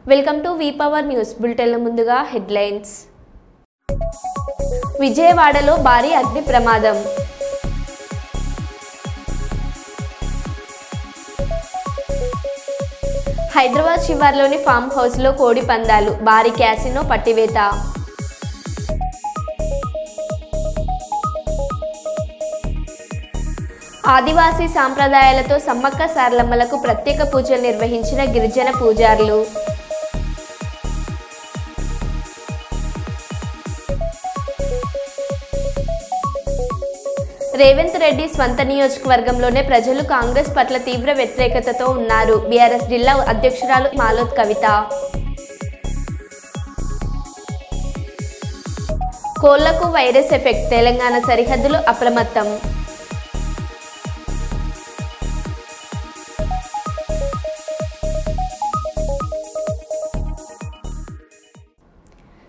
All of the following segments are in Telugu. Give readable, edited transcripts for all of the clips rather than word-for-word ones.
Welcome to V power news bulletin. ముందుగా హెడ్లైన్స్. విజయవాడలో భారీ అగ్ని ప్రమాదం. హైదరాబాద్ శివార్లోని ఫామ్ హౌస్లో కోడి పందాలు, భారీ క్యాసినో పట్టివేత. ఆదివాసీ సాంప్రదాయాలతో సమ్మక్క సారలమ్మలకు ప్రత్యేక పూజలు నిర్వహించిన గిరిజన పూజారులు. రేవంత్ రెడ్డి స్వంత నియోజకవర్గంలోనే ప్రజలు కాంగ్రెస్ పట్ల తీవ్ర వ్యతిరేకతతో ఉన్నారు. బీఆర్ఎస్ జిల్లా అధ్యక్షురాలు మాలోత్ కవిత. కోళ్లకు వైరస్ ఎఫెక్ట్, తెలంగాణ సరిహద్దులు అప్రమత్తం.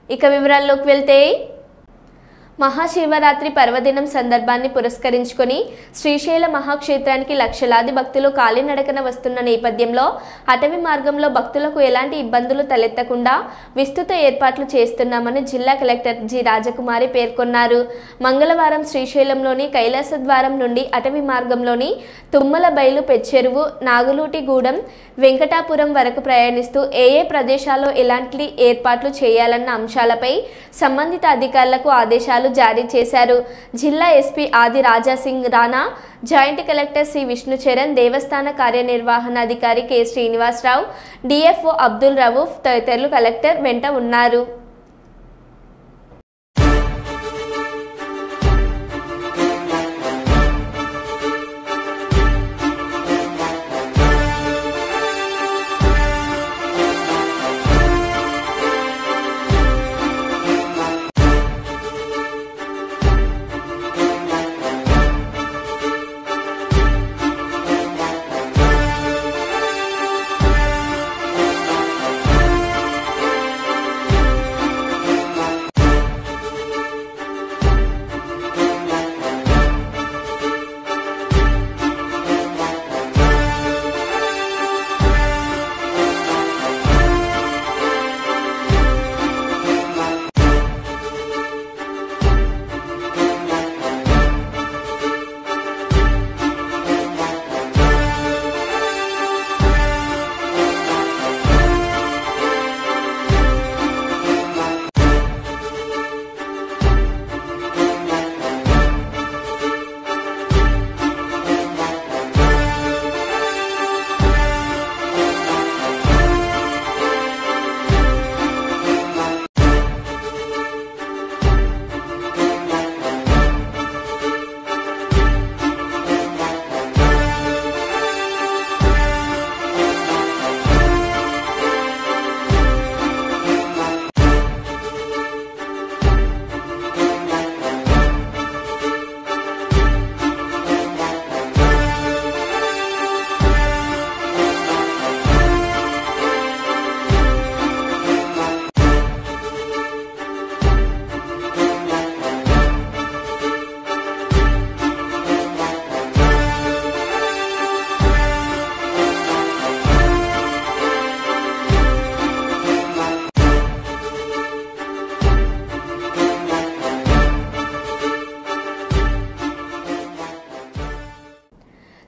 ఇక వివరాల్లోకి వెళ్తే, మహాశివరాత్రి పర్వదినం సందర్భాన్ని పురస్కరించుకొని శ్రీశైల మహాక్షేత్రానికి లక్షలాది భక్తులు కాలినడకన వస్తున్న నేపథ్యంలో అటవీ మార్గంలో భక్తులకు ఎలాంటి ఇబ్బందులు తలెత్తకుండా విస్తృత ఏర్పాట్లు చేస్తున్నామని జిల్లా కలెక్టర్ జి రాజకుమారి పేర్కొన్నారు. మంగళవారం శ్రీశైలంలోని కైలాస ద్వారం నుండి అటవీ మార్గంలోని తుమ్మలబైలు, పెచ్చెరువు, నాగులూటిగూడెం, వెంకటాపురం వరకు ప్రయాణిస్తూ ఏ ప్రదేశాల్లో ఎలాంటి ఏర్పాట్లు చేయాలన్న అంశాలపై సంబంధిత అధికారులకు ఆదేశాలు జారీ చేశారు. జిల్లా SP Adi Rajasingh Rana, joint collector C Vishnucharan, దేవస్థాన కార్యనిర్వహణాధికారి కె శ్రీనివాసరావు, డిఎఫ్ఓ అబ్దుల్ రవూఫ్ తదితరులు కలెక్టర్ వెంట ఉన్నారు.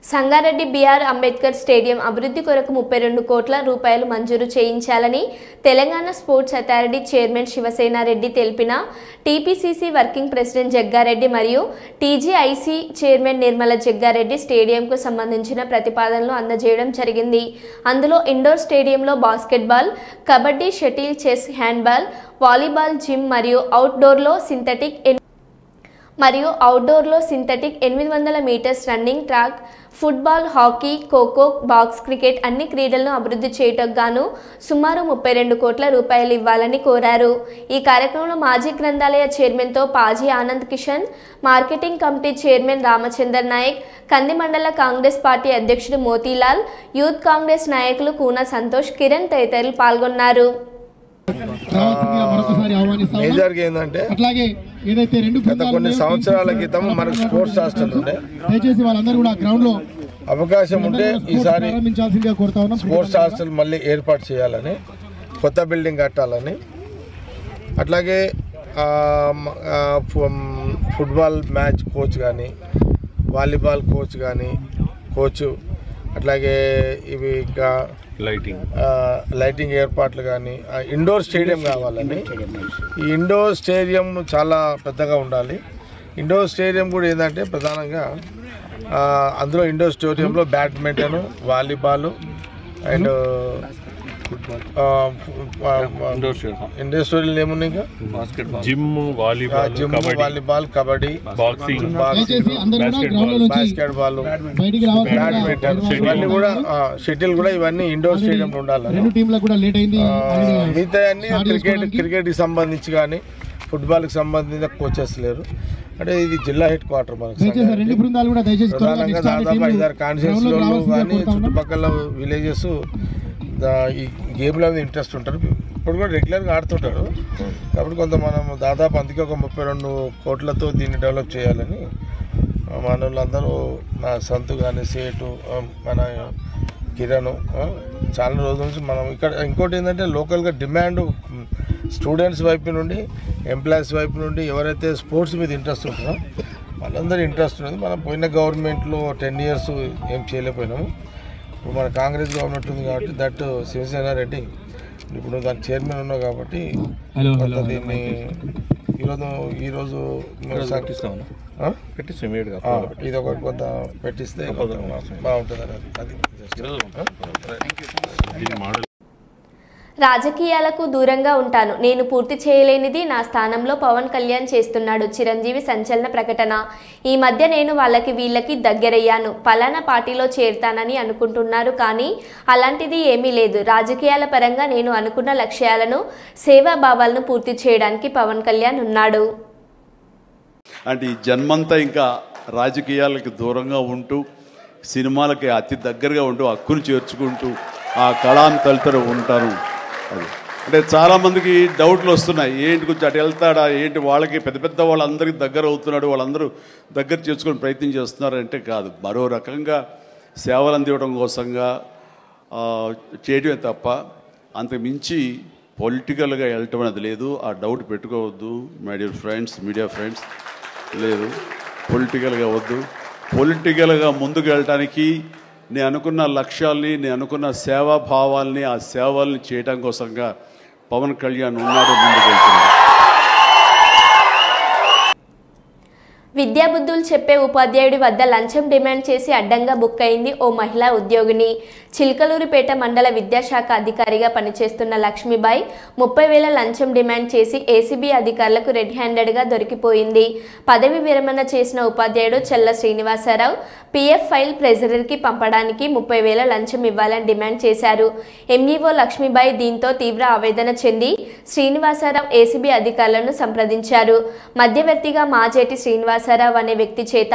సంగారెడ్డి బిఆర్ అంబేద్కర్ స్టేడియం అభివృద్ధి కొరకు 32 కోట్ల రూపాయలు మంజూరు చేయించాలని Telangana sports authority chairman Shivasenareddy తెలిపిన టీపీసీసీ వర్కింగ్ ప్రెసిడెంట్ జగ్గారెడ్డి మరియు టీజీఐసీ చైర్మన్ నిర్మల జగ్గారెడ్డి స్టేడియంకు సంబంధించిన ప్రతిపాదనలు అందజేయడం జరిగింది. అందులో ఇండోర్ స్టేడియంలో basketball, kabaddi, shuttle, chess, handball, volleyball, gym మరియు అవుట్డోర్లో synthetic 800 metres running track, football, hockey, kho kho, box cricket అన్ని క్రీడలను అభివృద్ధి చేయటకు గాను సుమారు 32 కోట్ల రూపాయలు ఇవ్వాలని కోరారు. ఈ కార్యక్రమంలో మాజీ గ్రంథాలయ చైర్మన్తో పాజీ Anand Kishan, marketing committee chairman Ramachandar Nayak, Kandi మండల కాంగ్రెస్ పార్టీ అధ్యక్షుడు మోతీలాల్, యూత్ కాంగ్రెస్ నాయకులు కూన సంతోష్, కిరణ్ తదితరులు పాల్గొన్నారు. మేజర్గా ఏంటంటే గత కొన్ని సంవత్సరాల క్రితం మనకు స్పోర్ట్స్ హాస్టల్ ఉండే, అవకాశం ఉంటే ఈసారి స్పోర్ట్స్ హాస్టల్ మళ్ళీ ఏర్పాటు చేయాలని కొత్త బిల్డింగ్ కట్టాలని, అట్లాగే ఫుట్బాల్ మ్యాచ్ కోచ్ కానీ, వాలీబాల్ కోచ్ కానీ అట్లాగే ఇవి ఇంకా లైటింగ్ ఏర్పాట్లు కానీ, ఇండోర్ స్టేడియం కావాలని. ఈ ఇండోర్ స్టేడియం చాలా పెద్దగా ఉండాలి. ఇండోర్ స్టేడియం కూడా ఏంటంటే ప్రధానంగా అందులో ఇండోర్ స్టేడియంలో badminton, volleyball and indoor stadium ఏమున్నాయి ఇంకా gym, volleyball, kabaddi, basketball, badminton, ఇవన్నీ కూడా షటిల్ కూడా ఇవన్నీ ఇండోర్ స్టేడియంలో ఉండాలి. మిగతా అన్ని క్రికెట్కి సంబంధించి కానీ ఫుట్బాల్కి సంబంధించిన కోచెస్ లేరు. అంటే ఇది జిల్లా హెడ్ క్వార్టర్ మనకు. ప్రధానంగా దాదాపు 5-6 కాన్స్టిట్యూన్సీలో కానీ చుట్టుపక్కల విలేజెస్ ఈ గేమ్లో ఇంట్రెస్ట్ ఉంటారు. ఇప్పుడు కూడా రెగ్యులర్గా ఆడుతుంటారు. కాబట్టి కొంత మనం దాదాపు అందుకే ఒక 32 కోట్లతో దీన్ని డెవలప్ చేయాలని మన వాళ్ళందరూ, నా సంతు కానీ, సేటు, మన కిరణ్, చాలా రోజుల నుంచి మనం ఇక్కడ. ఇంకోటి ఏంటంటే లోకల్గా డిమాండ్ స్టూడెంట్స్ వైపు నుండి, ఎంప్లాయీస్ వైపు నుండి ఎవరైతే స్పోర్ట్స్ మీద ఇంట్రెస్ట్ ఉంటుందో వాళ్ళందరూ ఇంట్రెస్ట్ ఉంది. మనం పోయిన గవర్నమెంట్లో 10 years ఏం చేయలేకపోయినాము. ఇప్పుడు మన కాంగ్రెస్ గవర్నమెంట్ ఉంది కాబట్టి దట్ శివసేన రెడ్డి ఇప్పుడు దాని చైర్మన్ ఉన్నావు కాబట్టి దీన్ని ఈరోజు ఇది ఒకటి కొంత పెట్టిస్తే బాగుంటుంది. అది రాజకీయాలకు దూరంగా ఉంటాను, నేను పూర్తి చేయలేనిది నా స్థానంలో పవన్ కళ్యాణ్ చేస్తున్నాడు. చిరంజీవి సంచలన ప్రకటన. ఈ మధ్య నేను వీళ్ళకి దగ్గరయ్యాను, పలానా పార్టీలో చేరుతానని అనుకుంటున్నారు, కానీ అలాంటిది ఏమీ లేదు. రాజకీయాల పరంగా నేను అనుకున్న లక్ష్యాలను, సేవాభావాలను పూర్తి చేయడానికి పవన్ కళ్యాణ్ ఉన్నాడు. అంటే ఈ జన్మంతా ఇంకా రాజకీయాలకి దూరంగా ఉంటూ, సినిమాలకి అతి దగ్గరగా ఉంటూ, హక్కును చేర్చుకుంటూ ఆ కళాన్ని తలుతూ ఉంటారు. అది అంటే చాలామందికి డౌట్లు వస్తున్నాయి, ఏంటి కొంచెం అటు వెళ్తాడా ఏంటి, వాళ్ళకి పెద్ద పెద్ద వాళ్ళందరికీ దగ్గర అవుతున్నాడు, వాళ్ళందరూ దగ్గర చేసుకుని ప్రయత్నం చేస్తున్నారంటే కాదు, మరో రకంగా సేవలు అందివ్వడం కోసంగా చేయడమే తప్ప అంతకు మించి పొలిటికల్గా వెళ్ళటం అనేది లేదు. ఆ డౌట్ పెట్టుకోవద్దు my dear friends, media friends. లేదు, పొలిటికల్గా వద్దు. పొలిటికల్గా ముందుకు వెళ్ళటానికి నేను అనుకున్న లక్ష్యాల్ని, నేను అనుకున్న సేవాభావాల్ని, ఆ సేవల్ని చేయడం కోసంగా పవన్ కళ్యాణ్ ఉన్నాడు, ముందుకు వెళ్తున్నాడు. విద్యాబుద్ధులు చెప్పే ఉపాధ్యాయుడి వద్ద లంచం డిమాండ్ చేసి అడ్డంగా బుక్ అయింది ఓ మహిళా ఉద్యోగిని. చిలకలూరిపేట మండల విద్యాశాఖ అధికారిగా పనిచేస్తున్న లక్ష్మీబాయి 30,000 లంచం డిమాండ్ చేసి ఏసీబీ అధికారులకు రెడ్ హ్యాండెడ్గా దొరికిపోయింది. పదవి విరమణ చేసిన ఉపాధ్యాయుడు చెల్ల శ్రీనివాసరావు పీఎఫ్ ఫైల్ ట్రెజరీకి పంపడానికి 30,000 లంచం ఇవ్వాలని డిమాండ్ చేశారు. ఎంఈఓ లక్ష్మీబాయి దీంతో తీవ్ర ఆవేదన చెంది శ్రీనివాసరావు ఏసీబీ అధికారులను సంప్రదించారు. మధ్యవర్తిగా మాజేటి శ్రీనివాసరావు అనే వ్యక్తి చేత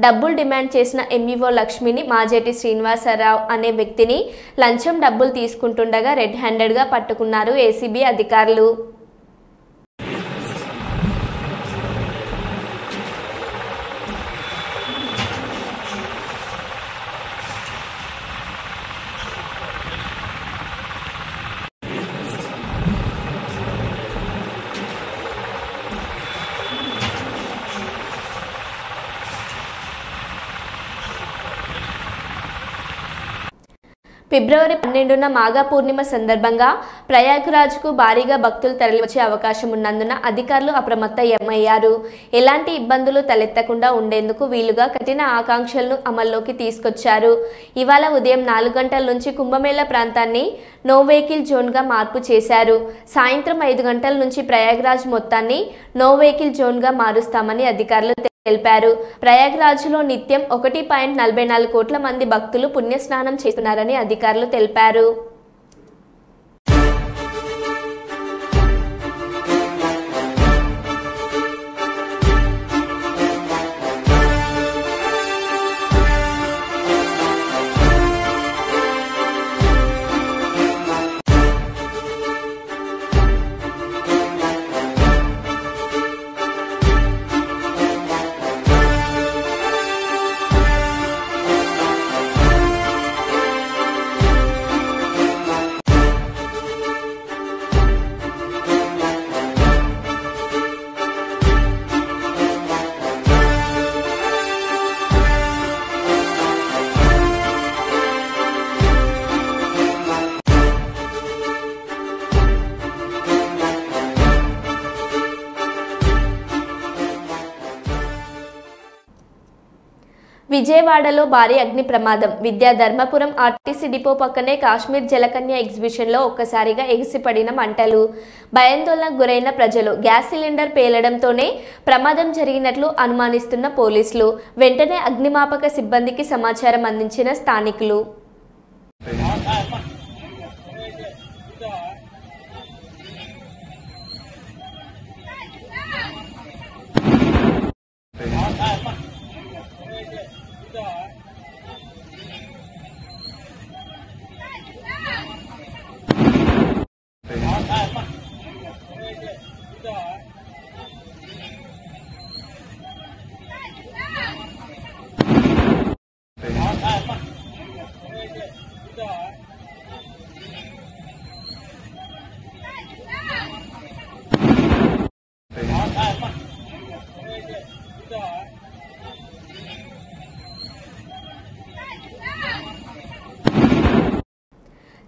డబ్బులు డిమాండ్ చేసిన ఎంఈఓ లక్ష్మిని మాజేటి శ్రీనివాసరావు అనే వ్యక్తిని లంచం డబ్బులు తీసుకుంటుండగా రెడ్ హ్యాండెడ్గా పట్టుకున్నారు ఏసీబీ అధికారులు. ఫిబ్రవరి 12న మాఘ పూర్ణిమ సందర్భంగా ప్రయాగ్రాజ్కు భారీగా భక్తులు తరలివచ్చే అవకాశం ఉన్నందున అధికారులు అప్రమత్తమయ్యారు. ఎలాంటి ఇబ్బందులు తలెత్తకుండా ఉండేందుకు వీలుగా కఠిన ఆకాంక్షలను అమల్లోకి తీసుకొచ్చారు. ఇవాళ ఉదయం 4 గంటల నుంచి కుంభమేళా ప్రాంతాన్ని నో వెహికల్ జోన్గా మార్పు చేశారు. సాయంత్రం 5 గంటల నుంచి ప్రయాగ్రాజ్ మొత్తాన్ని నో వెహికల్ జోన్గా మారుస్తామని అధికారులు తెలిపారు. ప్రయాగ్రాజ్లో నిత్యం 1.44 కోట్ల మంది భక్తులు పుణ్యస్నానం చేస్తున్నారని అధికారులు తెలిపారు. విజయవాడలో భారీ అగ్ని ప్రమాదం. విద్యాధర్మపురం ఆర్టీసీ డిపో పక్కనే కాశ్మీర్ జలకన్య ఎగ్జిబిషన్లో ఒక్కసారిగా ఎగిసిపడిన మంటలు. భయాందోళనకు గురైన ప్రజలు. గ్యాస్ సిలిండర్ పేలడంతోనే ప్రమాదం జరిగినట్లు అనుమానిస్తున్న పోలీసులు. వెంటనే అగ్నిమాపక సిబ్బందికి సమాచారం అందించిన స్థానికులు.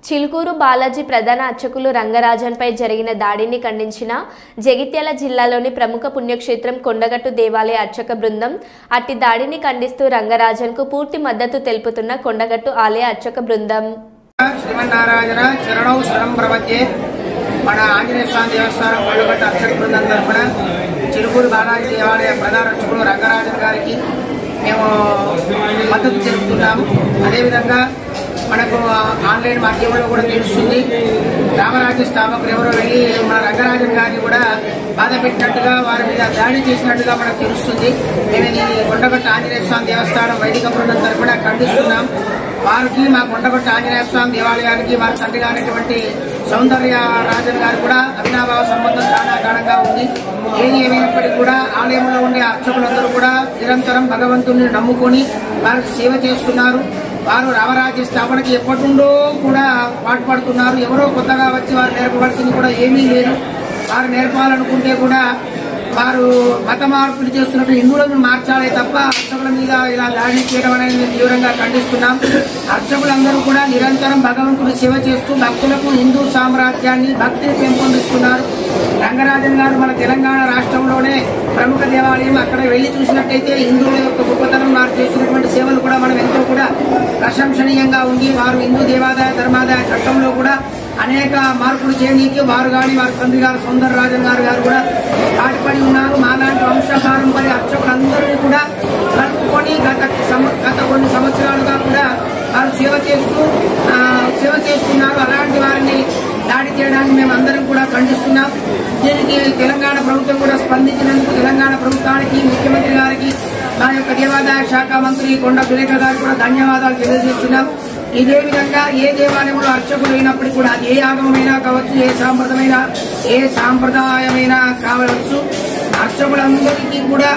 చిలుకూరు బాలాజీ ప్రధాన అర్చకులు రంగరాజన్పై జరిగిన దాడిని ఖండించిన జగిత్యాల జిల్లాలోని ప్రముఖ పుణ్యక్షేత్రం కొండగట్టు దేవాలయ అర్చక బృందం అట్టి దాడిని ఖండిస్తూ రంగరాజన్కు పూర్తి మద్దతు తెలుపుతున్న కొండగట్టు ఆలయ అర్చక బృందం. శ్రీమన్నారాయణ చరణౌ శరణం ప్రపంచే మన ఆంజనేయ స్వామి దేవస్థానం కొండగట్టు అర్చక బృందం తరఫున చిలుకూరు బాలాజీ దేవాలయ ప్రధాన అర్చకులు రంగరాజన్ గారికి మేము మద్దతు తెలుపుతున్నాము. అదేవిధంగా మనకు ఆన్లైన్ మాధ్యమంలో కూడా తెలుస్తుంది, రామరాజ్య స్థాపకులు ఎవరో వెళ్ళి మన రంగరాజన్ గారిని కూడా బాధ పెట్టినట్టుగా వారి మీద దాడి చేసినట్టుగా మనకు తెలుస్తుంది. మేము ఇది కొండగట్టు ఆంజనేయ స్వామి దేవస్థానం వైదిక బృందం తరఫున ఖండిస్తున్నాం. వారికి మా కొండగట్టు ఆంజనేయ స్వామి దేవాలయానికి వారి తండ్రి గారైనటువంటి సౌందర్య రాజన్ గారు కూడా అవినాభావ సంబంధం చాలా గాఢంగా ఉంది. ఏది ఏమైనప్పటికీ కూడా ఆలయంలో ఉండే అర్చకులందరూ కూడా నిరంతరం భగవంతుని నమ్ముకొని వారికి సేవ చేస్తున్నారు. వారు రామరాజ్య స్థాపనకి ఎప్పటినుండో కూడా పాటుపడుతున్నారు. ఎవరో కొత్తగా వచ్చి వారు నేర్పవలసింది కూడా ఏమీ లేదు. వారు నేర్పాలనుకుంటే కూడా వారు మత మార్పులు చేస్తున్నట్టు హిందువులను మార్చాలే తప్ప అర్చకుల మీద ఇలా దాడి చేయడం అనేది మేము తీవ్రంగా ఖండిస్తున్నాం. అర్చకులందరూ కూడా నిరంతరం భగవంతుని సేవ చేస్తూ భక్తులకు హిందూ సామ్రాజ్యాన్ని భక్తిని పెంపొందిస్తున్నారు. రంగరాజన్ గారు మన తెలంగాణ రాష్ట్రంలోనే ప్రముఖ దేవాలయం. అక్కడ వెళ్లి చూసినట్టయితే హిందువుల యొక్క గొప్పతనం వారు చేసినటువంటి సేవలు కూడా మనం ఎంతో కూడా ప్రశంసనీయంగా ఉంది. వారు హిందూ దేవాదాయ ధర్మాదాయ చట్టంలో కూడా అనేక మార్పులు చేయడానికి వారు కానీ వారి తండ్రి గారు సౌందర్ రాజన్ గారు కూడా పాటుపడి ఉన్నారు. మాలాంటి వంశపారంపర్య అర్చకులందరినీ కూడా కలుపుకొని గత కొన్ని సంవత్సరాలుగా కూడా వారు సేవ చేస్తున్నారు. అలాంటి వారిని దాడి చేయడానికి మేము అందరం కూడా ఖండిస్తున్నాం. దీనికి తెలంగాణ ప్రభుత్వం కూడా స్పందించినందుకు తెలంగాణ ప్రభుత్వానికి, ముఖ్యమంత్రి గారికి, మా యొక్క దేవాదాయ శాఖ మంత్రి కొండ సురేఖ గారికి కూడా ధన్యవాదాలు తెలియజేస్తున్నాం. ఇదే విధంగా ఏ దేవాలయంలో అర్చకులు అయినప్పటికీ కూడా ఏ ఆగమమైనా కావచ్చు, ఏ సాంప్రదాయమైనా కావచ్చు, అర్చకులందరికీ కూడా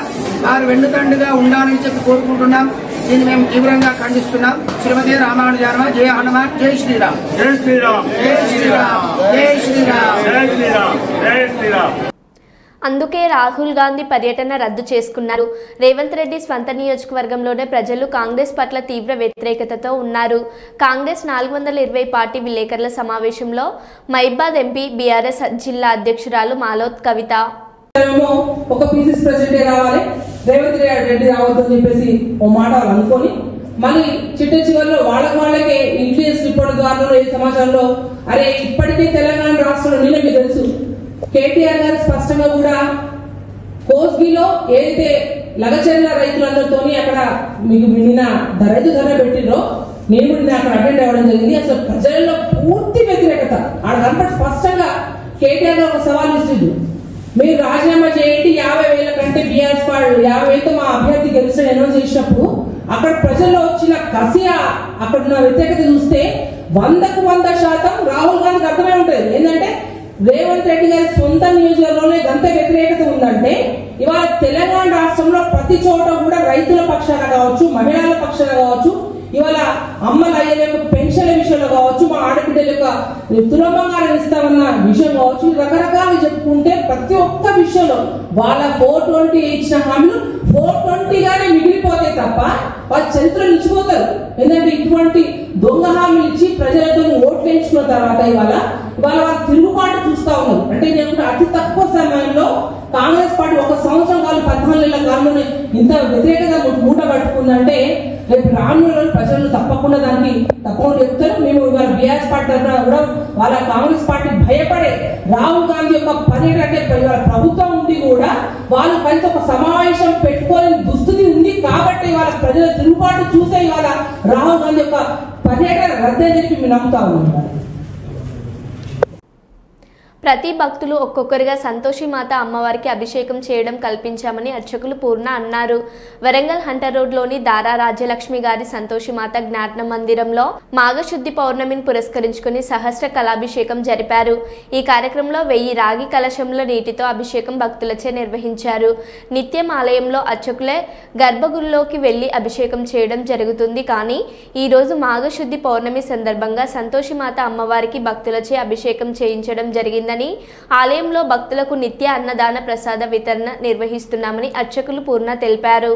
వారు వెన్నుతండుగా ఉండాలని చెప్పి కోరుకుంటున్నాం. దీన్ని మేము తీవ్రంగా ఖండిస్తున్నాం. శ్రీమతి రామానుజారమ జయ హనుమాన్, జై శ్రీరామ్, జై శ్రీరామ్, జై శ్రీరామ్, జై శ్రీరామ్, జై శ్రీరామ్, జై శ్రీరామ్. అందుకే రాహుల్ గాంధీ పర్యటన రద్దు చేసుకున్నారు. రేవంత్ రెడ్డి స్వంత నియోజకవర్గంలోనే ప్రజలు కాంగ్రెస్ పట్ల తీవ్ర వ్యతిరేకతతో ఉన్నారు. కాంగ్రెస్ 420 పార్టీ విలేకరుల సమావేశంలో మహిబాద్ ఎంపీ బీఆర్ఎస్ జిల్లా అధ్యక్షురాలు మాలోత్ కవిత ఒక పీసీసీ ప్రెసిడెంట్ రావాలి, రేవంత్ రెడ్డి రావద్దని చెప్పేసి ఓ మాట అనుకొని మళ్ళీ చిట్ట చివరిలో వాళ్ళకే ఇంటెలిజెన్స్ రిపోర్ట్ ద్వారా ఈ సమాచారంలో అరే ఇప్పటికే తెలంగాణ రాష్ట్రంలో నిన్న మీకు తెలుసు కేటీఆర్ గారు స్పష్టంగా కూడా కోస్గిలో ఏదైతే లగచర్ల రైతులందరితో అక్కడ మీకు నిన్న రైతు ధర పెట్టినో నేను కూడా అక్కడ అటెండ్ అవ్వడం జరిగింది. అసలు ప్రజల్లో పూర్తి వ్యతిరేకత ఆడ కనపడి స్పష్టంగా కేటీఆర్ ఒక సవాల్ ఇస్తుంది, మీరు రాజీనామా చేయండి 50,000 కంటే బీఆర్ఎస్ 50,000తో మా అభ్యర్థి గెలిచిన అనౌన్స్ చేసినప్పుడు అక్కడ ప్రజల్లో వచ్చిన కసి అక్కడున్న వ్యతిరేకత చూస్తే 100% రాహుల్ గాంధీకి అర్థమై ఉంటుంది. ఏంటంటే రేవంత్ రెడ్డి గారి సొంత నియోజకవర్గంలోనే గంత వ్యతిరేకత ఉందంటే ఇవాళ తెలంగాణ రాష్ట్రంలో ప్రతి చోట కూడా రైతుల పక్షాన కావచ్చు, మహిళల పక్షాన కావచ్చు, ఇవాళ అమ్మల అయ్యల యొక్క పెన్షన్ల విషయంలో కావచ్చు, మా ఆడబిడ్డల యొక్క తులబంగారం ఇస్తామన్న విషయం కావచ్చు, రకరకాలు చెప్పుకుంటే ప్రతి ఒక్క విషయంలో వాళ్ళ 420 ఇచ్చిన హామీలు 420గానే మిగిలిపోతాయి తప్ప వాళ్ళ చరిత్ర నిలిచిపోతారు. ఎందుకంటే ఇటువంటి దొంగ హామీలు ఇచ్చి ప్రజలతో ఓట్లు ఎంచుకున్న తర్వాత ఇవాళ వాళ్ళు తిరుగుబాటు చూస్తా ఉన్నారు. అంటే నేను అతి తక్కువ సమయంలో కాంగ్రెస్ పార్టీ ఒక సంవత్సరం కాలం 14 నెలల కాలంలో ఇంత వ్యతిరేకంగా మూట పట్టుకుందంటే రేపు రానున్న ప్రజలు తప్పకుండా దానికి తప్పకుండా చెప్తారు. మేము ఇవాళ బీఆర్ఎస్ పార్టీ తరఫున కూడా వాళ్ళ కాంగ్రెస్ పార్టీ భయపడే రాహుల్ గాంధీ యొక్క పర్యటన అంటే ఇవాళ ప్రభుత్వం ఉండి కూడా వాళ్ళు కలిసి ఒక సమావేశం పెట్టుకోలేని దుస్థితి ఉంది కాబట్టి వాళ్ళ ప్రజల తిరుగుబాటు చూసే ఇవాళ రాహుల్ గాంధీ యొక్క పర్యటన రద్దని చెప్పి మేము నమ్ముతా ఉన్నాం. ప్రతి భక్తులు ఒక్కొక్కరిగా సంతోషి మాత అమ్మవారికి అభిషేకం చేయడం కల్పించామని అర్చకులు పూర్ణ అన్నారు. వరంగల్ హంటర్ రోడ్లోని దారా రాజ్యలక్ష్మి గారి సంతోషి మాత జ్ఞాన మందిరంలో మాఘశుద్ధి పౌర్ణమిని పురస్కరించుకుని సహస్ర కళాభిషేకం జరిపారు. ఈ కార్యక్రమంలో 1000 రాగి కలశంలో నీటితో అభిషేకం భక్తులచే నిర్వహించారు. నిత్యం ఆలయంలో అర్చకులే గర్భగుడిలోకి వెళ్లి అభిషేకం చేయడం జరుగుతుంది. కానీ ఈ రోజు మాఘశుద్ధి పౌర్ణమి సందర్భంగా సంతోషి మాత అమ్మవారికి భక్తులచే అభిషేకం చేయించడం జరిగింది. ఆలయంలో భక్తులకు నిత్య అన్నదాన ప్రసాద వితరణ నిర్వహిస్తున్నామని అర్చకులు పూర్ణ తెలిపారు.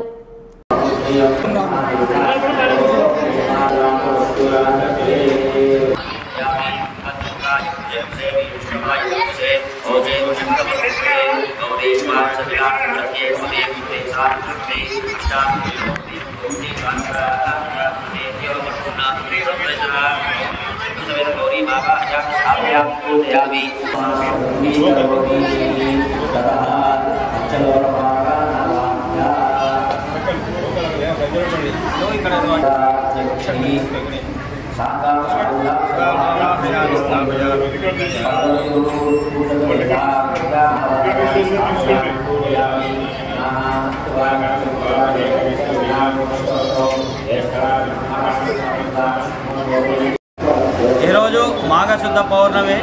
ఈరోజు మాఘశుద్ధ పౌర్ణమి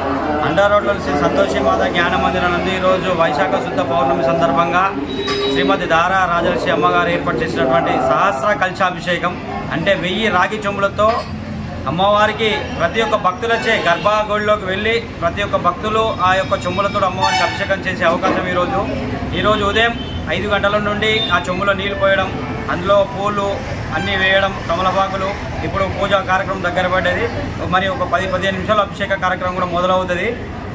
హంటర్ రోడ్లో శ్రీ సంతోషి మాత జ్ఞాన మందిరం నందు ఈరోజు వైశాఖ శుద్ధ పౌర్ణమి సందర్భంగా శ్రీమతి దారా రాజలక్ష్మి అమ్మగారు ఏర్పాటు చేసినటువంటి సహస్ర కలశాభిషేకం అంటే 1000 రాగి చెంబులతో అమ్మవారికి ప్రతి ఒక్క భక్తులచే గర్భగుడిలోకి వెళ్ళి ప్రతి ఒక్క భక్తులు ఆ యొక్క చెంబులతో అమ్మవారికి అభిషేకం చేసే అవకాశం ఈరోజు ఉదయం 5 గంటల నుండి ఆ చెంబులో నీళ్లు పోయడం, అందులో పూలు అన్నీ వేయడం, తమలపాకులు, ఇప్పుడు పూజా కార్యక్రమం దగ్గర పడ్డది. మరి ఒక 10-15 నిమిషాలు అభిషేక కార్యక్రమం కూడా మొదలవుతుంది.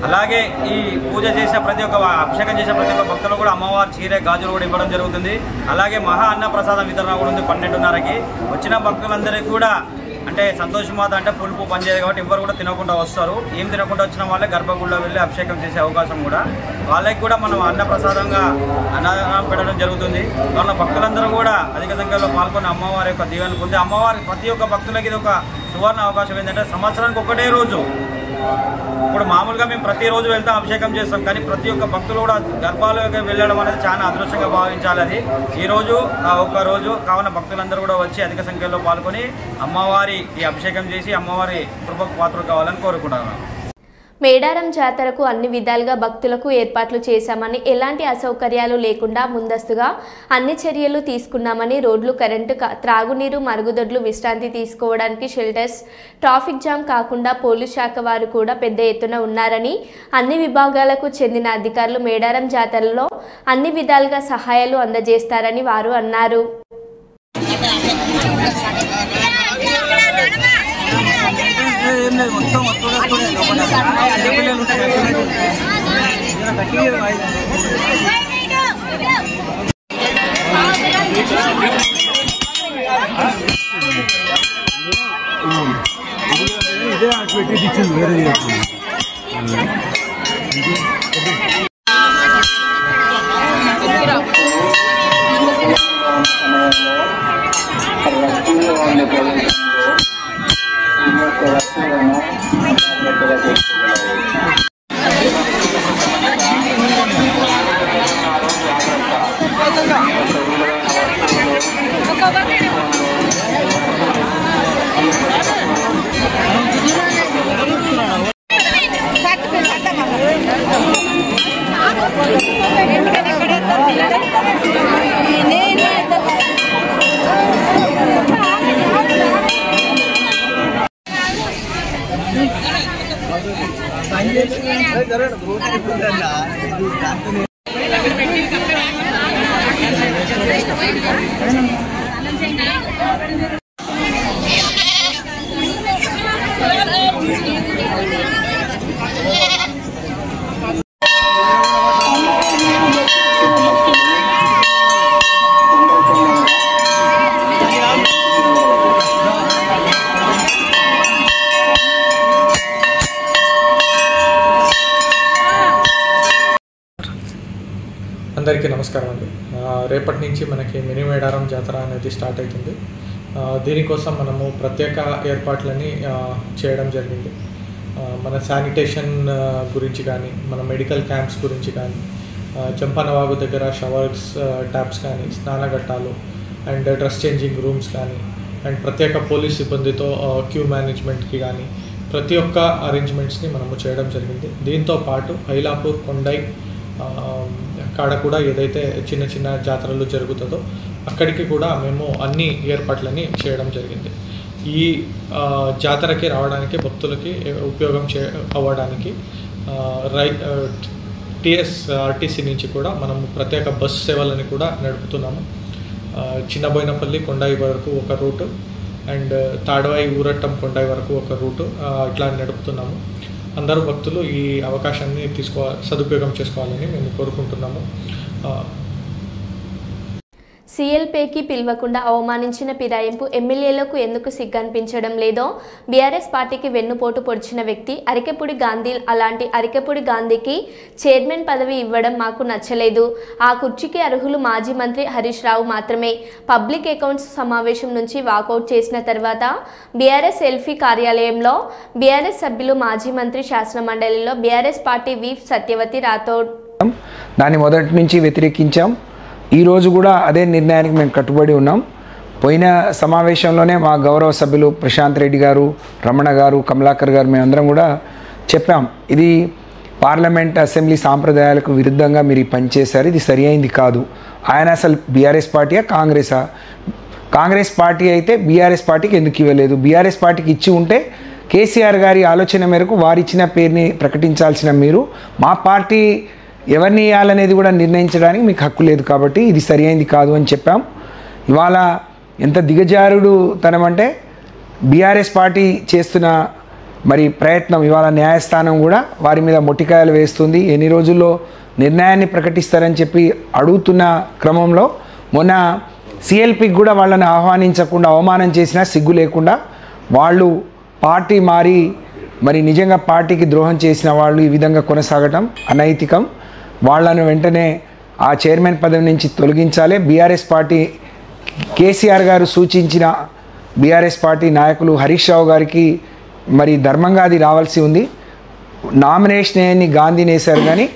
అలాగే ఈ పూజ చేసే ప్రతి ఒక్క అభిషేకం చేసే ప్రతి ఒక్క భక్తులు కూడా అమ్మవారి చీరే గాజులు కూడా ఇవ్వడం జరుగుతుంది. అలాగే మహా అన్న ప్రసాదం వితరణ కూడా ఉంది 12:30కి. వచ్చిన భక్తులందరికీ కూడా అంటే సంతోషి మాత అంటే పులుపు పనిచేయదు కాబట్టి ఎవరు కూడా తినకుండా వస్తారు. ఏం తినకుండా వచ్చిన వాళ్ళే గర్భగుడిలో వెళ్ళి అభిషేకం చేసే అవకాశం కూడా వాళ్ళకి కూడా మనం అన్న ప్రసాదంగా అన్నదానం పెట్టడం జరుగుతుంది. వాళ్ళ భక్తులందరూ కూడా అధిక సంఖ్యలో పాల్గొని అమ్మవారి యొక్క దీవెనలు పొంది అమ్మవారి ప్రతి ఒక్క భక్తులకి ఇది ఒక సువర్ణ అవకాశం ఏంటంటే సంవత్సరానికి ఒకటే రోజు. ఇప్పుడు మామూలుగా మేము ప్రతిరోజు వెళ్తాం అభిషేకం చేస్తాం, కానీ ప్రతి ఒక్క భక్తులు కూడా గర్భాలలోకి వెళ్ళడం అనేది చాలా అదృష్టంగా భావించాలి. అది ఈరోజు ఒక్క రోజు కావున భక్తులందరూ కూడా వచ్చి అధిక సంఖ్యలో పాల్గొని అమ్మవారి ఈ అభిషేకం చేసి అమ్మవారి కృపకు పాత్రలు కావాలని కోరుకుంటున్నాను. మేడారం జాతరకు అన్ని విధాలుగా భక్తులకు ఏర్పాట్లు చేశామని, ఎలాంటి అసౌకర్యాలు లేకుండా ముందస్తుగా అన్ని చర్యలు తీసుకున్నామని, రోడ్లు, కరెంటు, త్రాగునీరు, మరుగుదొడ్లు, విశ్రాంతి తీసుకోవడానికి షెల్టర్స్, ట్రాఫిక్ జామ్ కాకుండా పోలీస్ శాఖ వారు కూడా పెద్ద ఎత్తున ఉన్నారని, అన్ని విభాగాలకు చెందిన అధికారులు మేడారం జాతరలో అన్ని విధాలుగా సహాయాలు అందజేస్తారని వారు అన్నారు. అందరికీ నమస్కారం అండి. రేపటి నుంచి మనకి మినీ మేడారం జాతర అనేది స్టార్ట్ అవుతుంది. దీనికోసం మనము ప్రత్యేక ఏర్పాట్లని చేయడం జరిగింది. మన శానిటేషన్ గురించి కానీ, మన మెడికల్ క్యాంప్స్ గురించి కానీ, చంపనవాగు దగ్గర షవర్స్, ట్యాప్స్ కానీ, స్నానఘట్టాలు అండ్ డ్రెస్ చేంజింగ్ రూమ్స్ కానీ, అండ్ ప్రత్యేక పోలీస్ సిబ్బందితో క్యూ మేనేజ్మెంట్కి కానీ ప్రతి ఒక్క అరేంజ్మెంట్స్ని మనము చేయడం జరిగింది. దీంతో పాటు ఐలాపూర్, కొండై కాడ కూడా ఏదైతే చిన్న చిన్న జాతరలు జరుగుతుందో అక్కడికి కూడా మేము అన్ని ఏర్పాట్లని చేయడం జరిగింది. ఈ జాతరకి రావడానికి, భక్తులకి ఉపయోగం అవ్వడానికి టీఎస్ఆర్టీసీ నుంచి కూడా మనం ప్రత్యేక బస్సు సేవలని కూడా నడుపుతున్నాము. చిన్నబోయినపల్లి కొండాయి వరకు ఒక రూటు అండ్ తాడవాయి ఊరట్టం కొండాయి వరకు ఒక రూటు ఇట్లా నడుపుతున్నాము. అందరూ భక్తులు ఈ అవకాశాన్ని సదుపయోగం చేసుకోవాలని మేము కోరుకుంటున్నాము. సీఎల్పీకి పిలవకుండా అవమానించిన ఫిరాయింపు ఎమ్మెల్యేలకు ఎందుకు సిగ్గనిపించడం లేదో బీఆర్ఎస్ పార్టీకి వెన్నుపోటు పొడిచిన వ్యక్తి అరికెపూడి గాంధీ. అలాంటి అరికెపూడి గాంధీకి చైర్మన్ పదవి ఇవ్వడం మాకు నచ్చలేదు. ఆ కుర్చీకి అర్హులు మాజీ మంత్రి హరీష్ రావు మాత్రమే. పబ్లిక్ అకౌంట్స్ సమావేశం నుంచి వాకౌట్ చేసిన తర్వాత బీఆర్ఎస్ ఎల్ఫీ కార్యాలయంలో బీఆర్ఎస్ సభ్యులు, మాజీ మంత్రి, శాసన మండలిలో బీఆర్ఎస్ పార్టీ వీప్ సత్యవతి రాథోడ్ దాన్ని మొదటి నుంచి వ్యతిరేకించాం. ఈరోజు కూడా అదే నిర్ణయానికి మేము కట్టుబడి ఉన్నాం. పోయిన సమావేశంలోనే మా గౌరవ సభ్యులు ప్రశాంత్ రెడ్డి గారు, రమణ గారు, కమలాకర్ గారు మేమందరం కూడా చెప్పాం, ఇది పార్లమెంట్ అసెంబ్లీ సాంప్రదాయాలకు విరుద్ధంగా మీరు ఈ పని చేశారు, ఇది సరి అయింది కాదు. ఆయన అసలు బీఆర్ఎస్ పార్టీయా కాంగ్రెసా? కాంగ్రెస్ పార్టీ అయితే బీఆర్ఎస్ పార్టీకి ఎందుకు ఇవ్వలేదు? బీఆర్ఎస్ పార్టీకి ఇచ్చి ఉంటే కేసీఆర్ గారి ఆలోచన మేరకు వారిచ్చిన పేరుని ప్రకటించాల్సిన మీరు మా పార్టీ ఎవరిని ఇవ్వాలనేది కూడా నిర్ణయించడానికి మీకు హక్కు లేదు, కాబట్టి ఇది సరి అయింది కాదు అని చెప్పాం. ఇవాళ ఎంత దిగజారుడు తనమంటే బీఆర్ఎస్ పార్టీ చేస్తున్న మరి ప్రయత్నం, ఇవాళ న్యాయస్థానం కూడా వారి మీద మొట్టికాయలు వేస్తుంది. ఎన్ని రోజుల్లో నిర్ణయాన్ని ప్రకటిస్తారని చెప్పి అడుగుతున్న క్రమంలో మొన్న సిఎల్పికి కూడా వాళ్ళని ఆహ్వానించకుండా అవమానం చేసినా సిగ్గు లేకుండా వాళ్ళు పార్టీ మారి మరి నిజంగా పార్టీకి ద్రోహం చేసిన వాళ్ళు ఈ విధంగా కొనసాగటం అనైతికం. వాళ్ళను వెంటనే ఆ చైర్మన్ పదవి నుంచి తొలగించాలి. బీఆర్ఎస్ పార్టీ కేసీఆర్ గారు సూచించిన బీఆర్ఎస్ పార్టీ నాయకులు హరీష్ రావు గారికి మరి ధర్మంగా అది రావాల్సి ఉంది. నామినేషన్ వేయని గాంధీని వేశారు, కానీ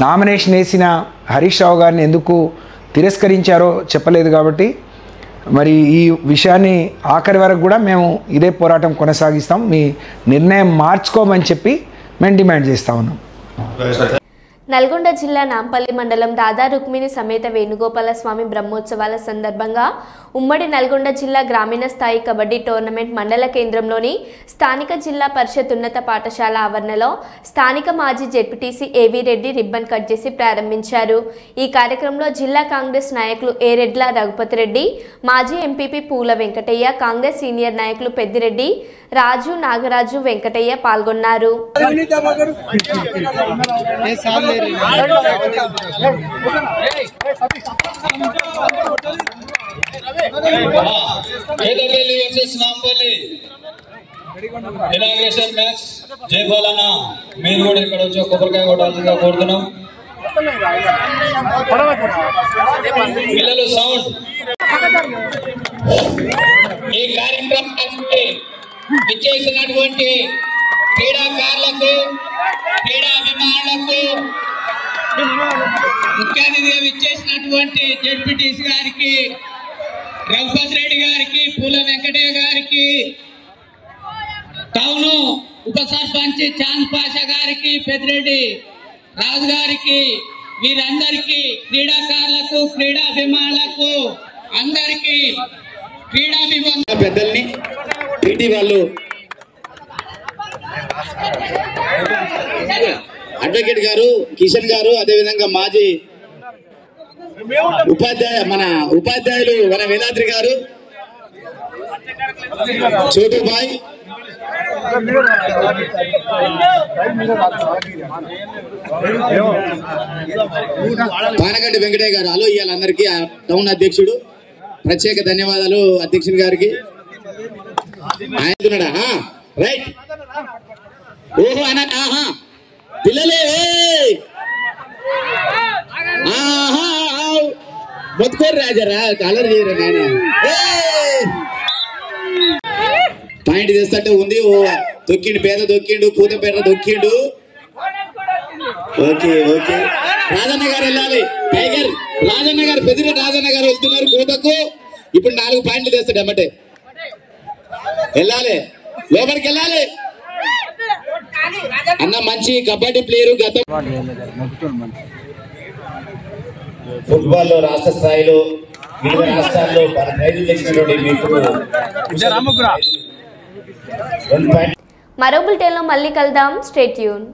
నామినేషన్ వేసిన హరీష్ రావు గారిని ఎందుకు తిరస్కరించారో చెప్పలేదు. కాబట్టి మరి ఈ విషయాన్ని ఆఖరి వరకు కూడా మేము ఇదే పోరాటం కొనసాగిస్తాం. మీ నిర్ణయం మార్చుకోమని చెప్పి మేము డిమాండ్ చేస్తూ ఉన్నాం. నల్గొండ జిల్లా నాంపల్లి మండలం రాధా రుక్మిణి సమేత వేణుగోపాల స్వామి బ్రహ్మోత్సవాల సందర్భంగా ఉమ్మడి నల్గొండ జిల్లా గ్రామీణ స్థాయి కబడ్డీ టోర్నమెంట్ మండల కేంద్రంలోని స్థానిక జిల్లా పరిషత్ ఉన్నత పాఠశాల ఆవరణలో స్థానిక మాజీ జెడ్పీటీసీ ఏవీ రెడ్డి రిబ్బన్ కట్ చేసి ప్రారంభించారు. ఈ కార్యక్రమంలో జిల్లా కాంగ్రెస్ నాయకులు ఏరెడ్ల రఘుపతి రెడ్డి, మాజీ ఎంపీపీ పూల వెంకటయ్య, కాంగ్రెస్ సీనియర్ నాయకులు పెద్దిరెడ్డి, రాజు, నాగరాజు, వెంకటయ్య పాల్గొన్నారు. ఇనాగ్రేషన్ మ్యాచ్ జయపోలన్న మీరు కూడా ఇక్కడ వచ్చి కొబ్బరికాయ కొట్టాల్సిందిగా కోరుతున్నాం. పిల్లలు సౌండ్. ఈ కార్యక్రమానికి విచ్చేసినటువంటి క్రీడాకారులకు, క్రీడాభిమానులకు, ముఖ్య అతిథిగా విచ్చేసినటువంటి జెడ్పీటీసీ గారికి, రఘుపతి రెడ్డి గారికి, పూల వెంకటయ్య గారికి, టౌన్ ఉప సర్పంచ్ చాంద్ పాషా గారికి, పెద్దిరెడ్డి రాజు గారికి, వీరందరికీ, క్రీడాకారులకు, క్రీడాభిమానులకు అందరికీ క్రీడాభిమానుల పెద్దల్ని టీటీ వాళ్ళు, అడ్వకేట్ గారు, కిషన్ గారు, అదేవిధంగా మాజీ ఉపాధ్యాయులు వన వేలాద్రి గారు, చోటుబాయ్, పానగండి వెంకటయ్య గారు, అలో ఇవాళందరికీ టౌన్ అధ్యక్షుడు ప్రత్యేక ధన్యవాదాలు అధ్యక్షుని గారికి. ఆయన రైట్. ఓహో ఆయన పిల్లలే మొత్తుకోరు రాజరా కలర్ చేయరు నాయన పాయింట్ తెస్తుంటే ఉంది ఓ దొక్కిండు పేద దొక్కిండు పూతపేట దొక్కిండు ఓకే ఓకే రాజన్న గారు వెళ్ళాలి టైగర్ రాజన్న గారు పెద్ద రాజన్న గారు వెళ్తున్నారు కూతకు ఇప్పుడు 4 పాయింట్లు తెస్తాడు అమ్మటే వెళ్ళాలి లోపలికి వెళ్ళాలి అన్న మంచి కబడ్డీ ప్లేయరు గతం ఫుట్బాల్ లో రాష్ట్ర స్థాయిలో వివిధ రాష్ట్రాల్లో ప్రైజులు తెచ్చినటువంటి మీకు మరో బులెటిన్లో మళ్ళీ కలుద్దాం. Stay tune.